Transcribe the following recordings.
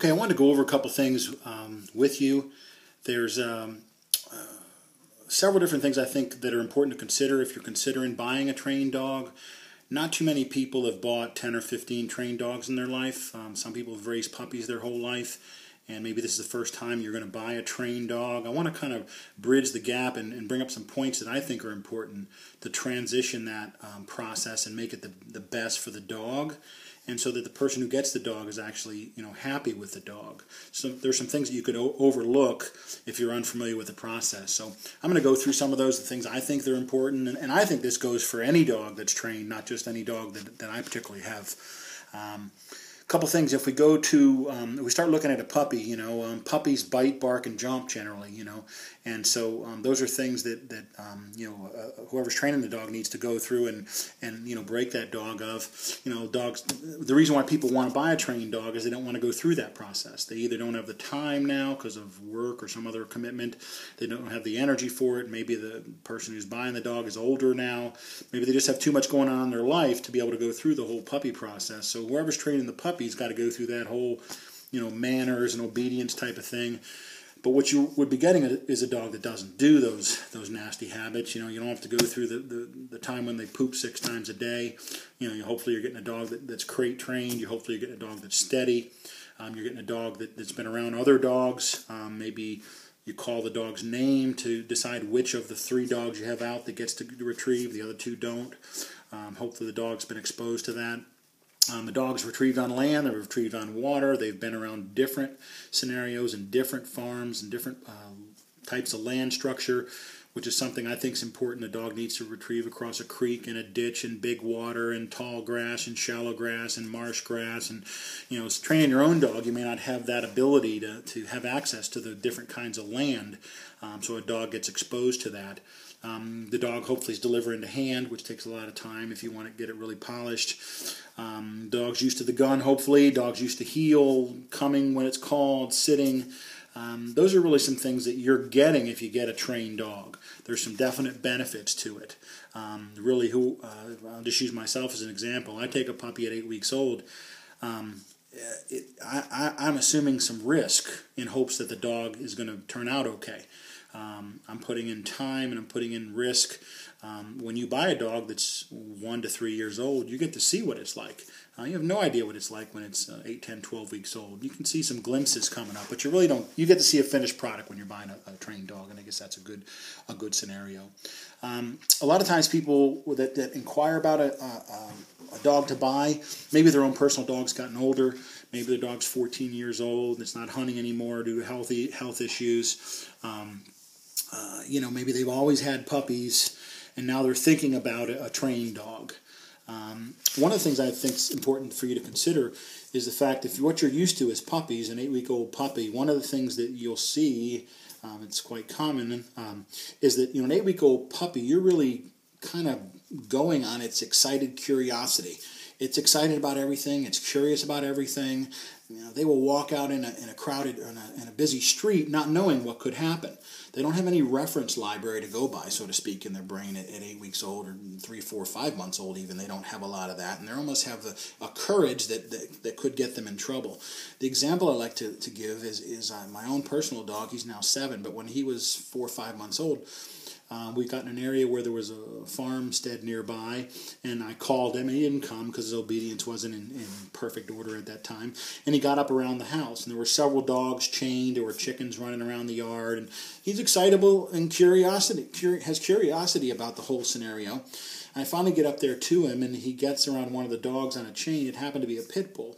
Okay, I wanted to go over a couple things with you. There's several different things I think that are important to consider if you're considering buying a trained dog. Not too many people have bought 10 or 15 trained dogs in their life. Some people have raised puppies their whole life, and maybe this is the first time you're going to buy a trained dog. I want to kind of bridge the gap and bring up some points that I think are important to transition that process and make it the best for the dog, and so that the person who gets the dog is actually happy with the dog. So there's some things that you could overlook if you're unfamiliar with the process. So I'm going to go through some of those, the things I think they're important, and I think this goes for any dog that's trained, not just any dog that I particularly have. Couple things. If we go to, we start looking at a puppy, puppies bite, bark, and jump generally, and so those are things that whoever's training the dog needs to go through and break that dog of. Dogs. The reason why people want to buy a trained dog is they don't want to go through that process. They either don't have the time now because of work or some other commitment. They don't have the energy for it. Maybe the person who's buying the dog is older now. Maybe they just have too much going on in their life to be able to go through the whole puppy process. So whoever's training the puppy's got to go through that whole, manners and obedience type of thing. But what you would be getting is a dog that doesn't do those nasty habits. You don't have to go through the time when they poop 6 times a day. Hopefully you're getting a dog that's crate trained. Hopefully you're getting a dog that's steady. You're getting a dog that's been around other dogs. Maybe you call the dog's name to decide which of the 3 dogs you have out that gets to retrieve. The other 2 don't. Hopefully the dog's been exposed to that. The dog's retrieved on land, they're retrieved on water, they've been around different scenarios and different farms and different types of land structure, which is something I think is important. A dog needs to retrieve across a creek and a ditch and big water and tall grass and shallow grass and marsh grass. And, training your own dog, you may not have that ability to have access to the different kinds of land, so a dog gets exposed to that. The dog hopefully is delivering to hand, which takes a lot of time if you want to get it really polished. Dog's used to the gun, hopefully. Dog's used to heel, coming when it's called, sitting. Those are really some things that you're getting if you get a trained dog. There's some definite benefits to it. I'll just use myself as an example. I take a puppy at 8 weeks old. I'm assuming some risk in hopes that the dog is going to turn out okay. I'm putting in time and I'm putting in risk. When you buy a dog that's 1 to 3 years old, you get to see what it's like. You have no idea what it's like when it's 8, 10, 12 weeks old. You can see some glimpses coming up, but you really don't. You get to see a finished product when you're buying a trained dog, and I guess that's a good scenario. A lot of times people that inquire about a dog to buy, maybe their own personal dog's gotten older, maybe the dog's 14 years old and it's not hunting anymore due to health issues. Maybe they've always had puppies and now they're thinking about a trained dog. One of the things I think is important for you to consider is the fact if what you're used to is puppies, an 8-week-old puppy, one of the things that you'll see, it's quite common, is that an 8-week-old puppy, you're really kind of going on its excited curiosity. It's excited about everything. It's curious about everything. They will walk out in a crowded, in a busy street, not knowing what could happen. They don't have any reference library to go by, so to speak, in their brain at 8 weeks old or 3, 4, 5 months old. Even they don't have a lot of that, and they almost have a courage that could get them in trouble. The example I like to give is my own personal dog. He's now 7, but when he was 4 or 5 months old. We got in an area where there was a farmstead nearby, and I called him, and he didn't come because his obedience wasn't in perfect order at that time. And he got up around the house, and there were several dogs chained. There were chickens running around the yard, and he's excitable and has curiosity about the whole scenario. I finally get up there to him, and he gets around one of the dogs on a chain. It happened to be a pit bull.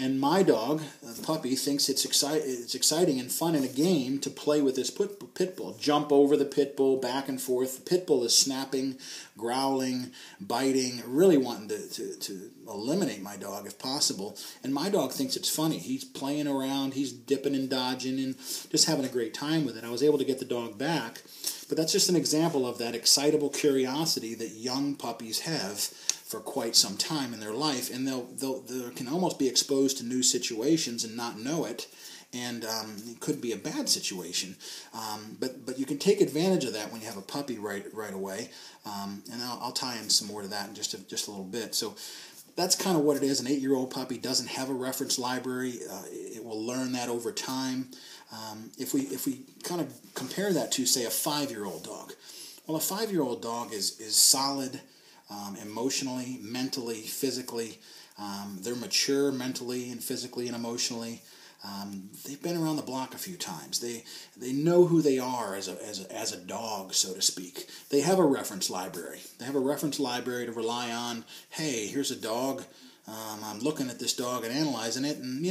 And my dog, a puppy, thinks it's exciting and fun in a game to play with this pit bull. Jump over the pit bull, back and forth. The pit bull is snapping, growling, biting, really wanting to eliminate my dog if possible. And my dog thinks it's funny. He's playing around, he's dipping and dodging and just having a great time with it. I was able to get the dog back. But that's just an example of that excitable curiosity that young puppies have for quite some time in their life, and they can almost be exposed to new situations and not know it, and it could be a bad situation. But you can take advantage of that when you have a puppy right away, and I'll tie in some more to that in just a little bit. So that's kind of what it is. An 8-year-old puppy doesn't have a reference library. It will learn that over time. If we kind of compare that to, say, a 5-year-old dog, well, a 5-year-old dog is solid emotionally, mentally, physically. They're mature mentally and physically and emotionally. They've been around the block a few times. They know who they are as a dog, so to speak. They have a reference library. They have a reference library to rely on. Hey, here's a dog. I'm looking at this dog and analyzing it, and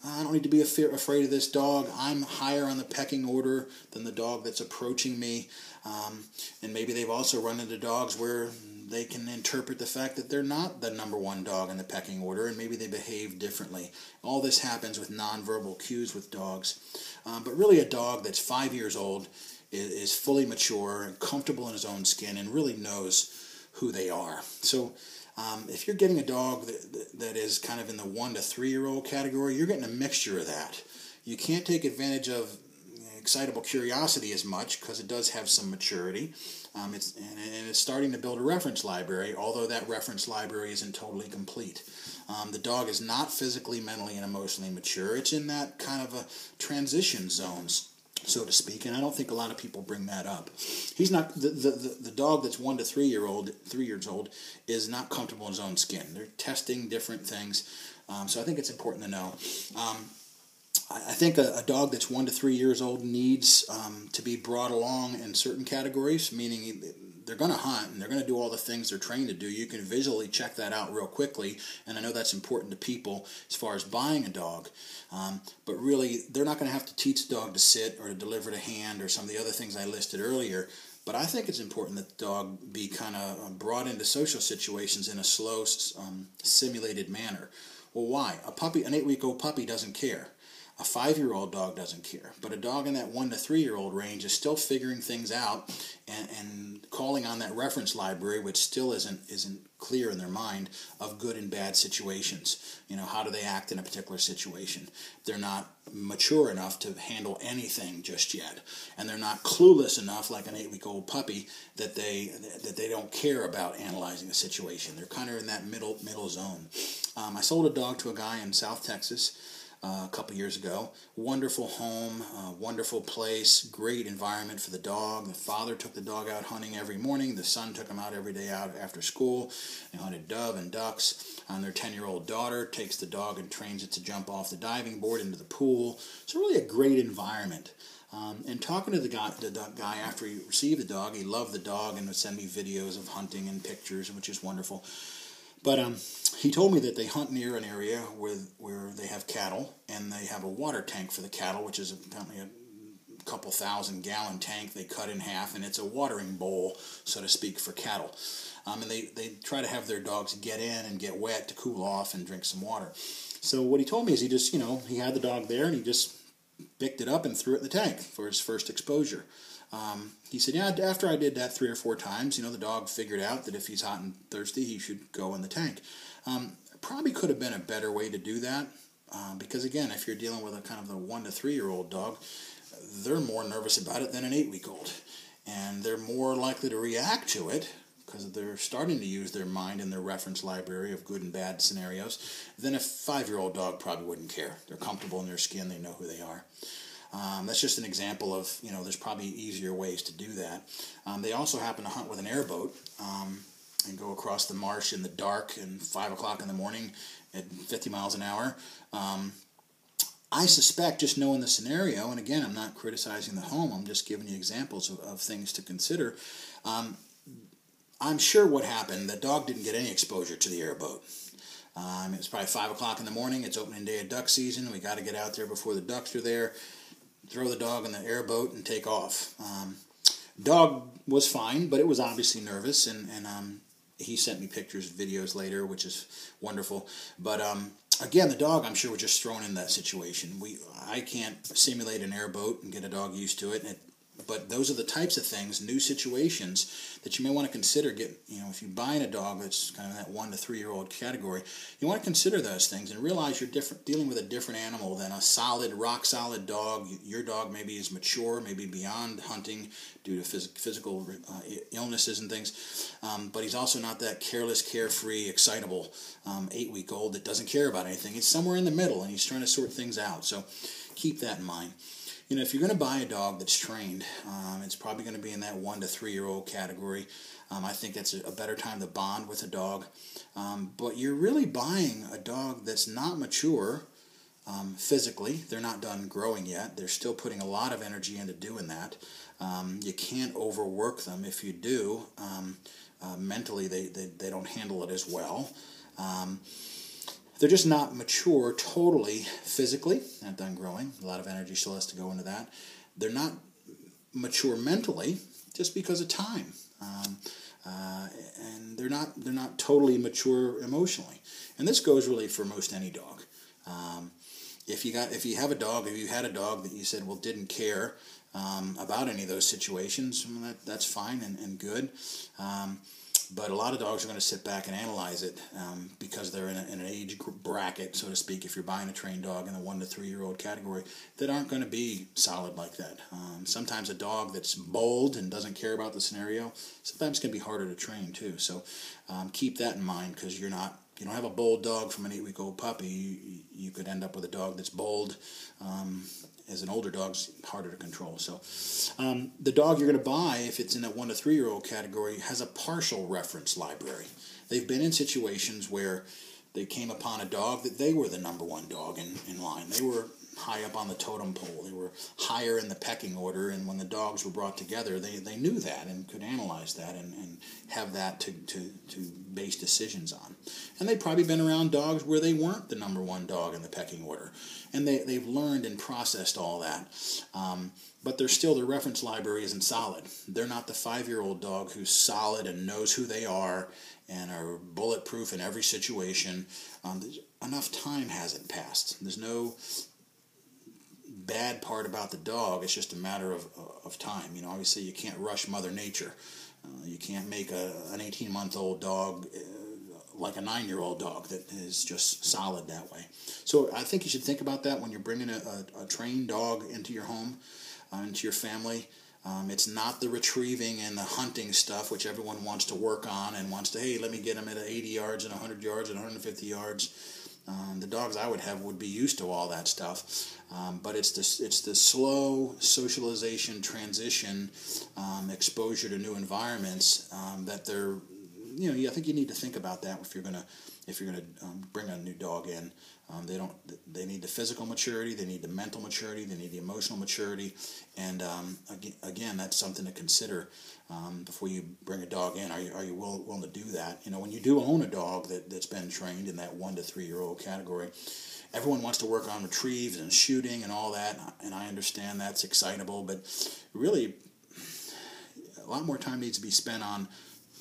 I don't need to be afraid of this dog. I'm higher on the pecking order than the dog that's approaching me. And maybe they've also run into dogs where they can interpret the fact that they're not the number one dog in the pecking order, and maybe they behave differently. All this happens with nonverbal cues with dogs. But really, a dog that's 5 years old is fully mature and comfortable in his own skin and really knows who they are. So if you're getting a dog that is kind of in the 1 to 3 year old category, you're getting a mixture of that. You can't take advantage of excitable curiosity as much because it does have some maturity. It's starting to build a reference library, although that reference library isn't totally complete. The dog is not physically, mentally, and emotionally mature. It's in that kind of a transition zones, so to speak, and I don't think a lot of people bring that up. He's not the dog that's 1 to 3 years old is not comfortable in his own skin. They're testing different things, so I think it's important to know. I think a dog that's 1 to 3 years old needs to be brought along in certain categories, meaning they're going to hunt and they're going to do all the things they're trained to do. You can visually check that out real quickly, and I know that's important to people as far as buying a dog. But really, they're not going to have to teach the dog to sit or to deliver to hand or some of the other things I listed earlier. But I think it's important that the dog be kind of brought into social situations in a slow, simulated manner. Well, why? An 8-week-old puppy doesn't care. A 5-year-old dog doesn't care, but a dog in that 1 to 3 year old range is still figuring things out and calling on that reference library, which still isn't clear in their mind, of good and bad situations. How do they act in a particular situation? They're not mature enough to handle anything just yet, and they're not clueless enough, like an 8-week-old puppy, that they don't care about analyzing a situation. They're kind of in that middle zone. I sold a dog to a guy in South Texas a couple years ago. Wonderful home, wonderful place, great environment for the dog. The father took the dog out hunting every morning. The son took him out every day out after school. They hunted dove and ducks. And their 10-year-old daughter takes the dog and trains it to jump off the diving board into the pool. So really a great environment. And talking to the guy after he received the dog, he loved the dog and would send me videos of hunting and pictures, which is wonderful. But he told me that they hunt near an area where they have cattle, and they have a water tank for the cattle, which is apparently a couple 1,000-gallon tank they cut in half, and it's a watering bowl, so to speak, for cattle. And they try to have their dogs get in and get wet to cool off and drink some water. So what he told me is he just, he had the dog there, and he just picked it up and threw it in the tank for his first exposure. He said, after I did that 3 or 4 times, the dog figured out that if he's hot and thirsty, he should go in the tank. Probably could have been a better way to do that, because again, if you're dealing with a kind of the 1 to 3 year old dog, they're more nervous about it than an 8-week-old. And they're more likely to react to it, because they're starting to use their mind in their reference library of good and bad scenarios, than a 5-year-old dog probably wouldn't care. They're comfortable in their skin, they know who they are. That's just an example of, there's probably easier ways to do that. They also happen to hunt with an airboat and go across the marsh in the dark and 5 o'clock in the morning at 50 miles an hour. I suspect, just knowing the scenario, and again, I'm not criticizing the home, I'm just giving you examples of things to consider. I'm sure what happened, the dog didn't get any exposure to the airboat. It was probably 5 o'clock in the morning, it's opening day of duck season, we got to get out there before the ducks are there. Throw the dog in the airboat and take off. Dog was fine, but it was obviously nervous, and he sent me pictures, videos later, which is wonderful. But again, the dog, I'm sure, was just thrown in that situation. I can't simulate an airboat and get a dog used to it. But those are the types of things, new situations, that you may want to consider. If you're buying a dog that's kind of that 1 to 3 year old category, you want to consider those things and realize you're dealing with a different animal than a solid, rock solid dog. Your dog maybe is mature, maybe beyond hunting due to physical illnesses and things, but he's also not that careless, carefree, excitable 8-week-old that doesn't care about anything. He's somewhere in the middle, and he's trying to sort things out. So keep that in mind. If you're going to buy a dog that's trained, it's probably going to be in that 1 to 3 year old category. I think that's a better time to bond with a dog. But you're really buying a dog that's not mature physically. They're not done growing yet. They're still putting a lot of energy into doing that. You can't overwork them. If you do, mentally they don't handle it as well. They're just not mature totally physically, not done growing. A lot of energy still has to go into that. They're not mature mentally just because of time. And they're not totally mature emotionally. And this goes really for most any dog. If you had a dog that you said, didn't care about any of those situations, that's fine and good. But a lot of dogs are going to sit back and analyze it because they're in an age bracket, so to speak, if you're buying a trained dog in the 1 to 3 year old category, that aren't going to be solid like that. Sometimes a dog that's bold and doesn't care about the scenario, sometimes can be harder to train too. So keep that in mind, because you don't have a bold dog from an 8-week-old puppy. You could end up with a dog that's bold. As an older dog's harder to control. So the dog you're going to buy, if it's in that 1 to 3 year old category, has a partial reference library. They've been in situations where they came upon a dog that they were the number one dog in line. They were high up on the totem pole. They were higher in the pecking order, and when the dogs were brought together, they knew that and could analyze that and have that to base decisions on. And they've probably been around dogs where they weren't the number one dog in the pecking order, and they've learned and processed all that. But their reference library isn't solid. They're not the 5-year-old dog who's solid and knows who they are and are bulletproof in every situation. Enough time hasn't passed. There's no bad part about the dog. It's just a matter of time. Obviously you can't rush Mother Nature. You can't make an 18-month-old dog like a 9-year-old dog that is just solid that way. So I think you should think about that when you're bringing a trained dog into your home, into your family. It's not the retrieving and the hunting stuff, which everyone wants to work on and wants to, hey, let me get him at 80 yards and 100 yards and 150 yards. The dogs I would have would be used to all that stuff, but it's the slow socialization, transition, exposure to new environments that they're. I think you need to think about that if you're gonna bring a new dog in. They need the physical maturity, they need the mental maturity, they need the emotional maturity, and again, that's something to consider before you bring a dog in. Are you willing to do that? When you do own a dog that's been trained in that 1 to 3 year old category, everyone wants to work on retrieves and shooting and all that, and I understand that's excitable, but really, a lot more time needs to be spent on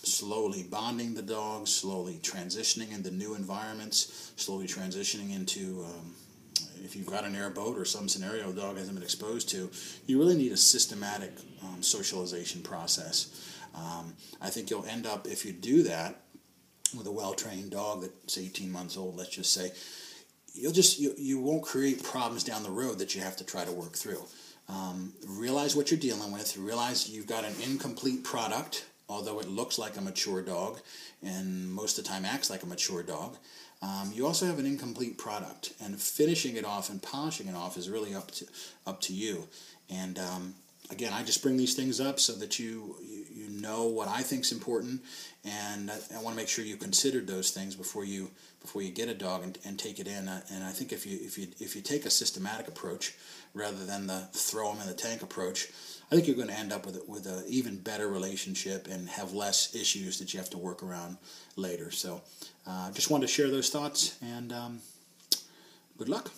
slowly bonding the dog, slowly transitioning into new environments, slowly transitioning into, if you've got an airboat or some scenario the dog hasn't been exposed to, you really need a systematic socialization process. I think you'll end up, if you do that with a well-trained dog that's 18 months old, let's just say, you won't create problems down the road that you have to try to work through. Realize what you're dealing with. Realize you've got an incomplete product, although it looks like a mature dog and most of the time acts like a mature dog. You also have an incomplete product, and finishing it off and polishing it off is really up to you. And again, I just bring these things up so that you know what I think is important, and I want to make sure you considered those things before you get a dog and take it in. And I think if you take a systematic approach rather than the throw them in the tank approach, I think you're going to end up with an even better relationship and have less issues that you have to work around later. So just wanted to share those thoughts, and good luck.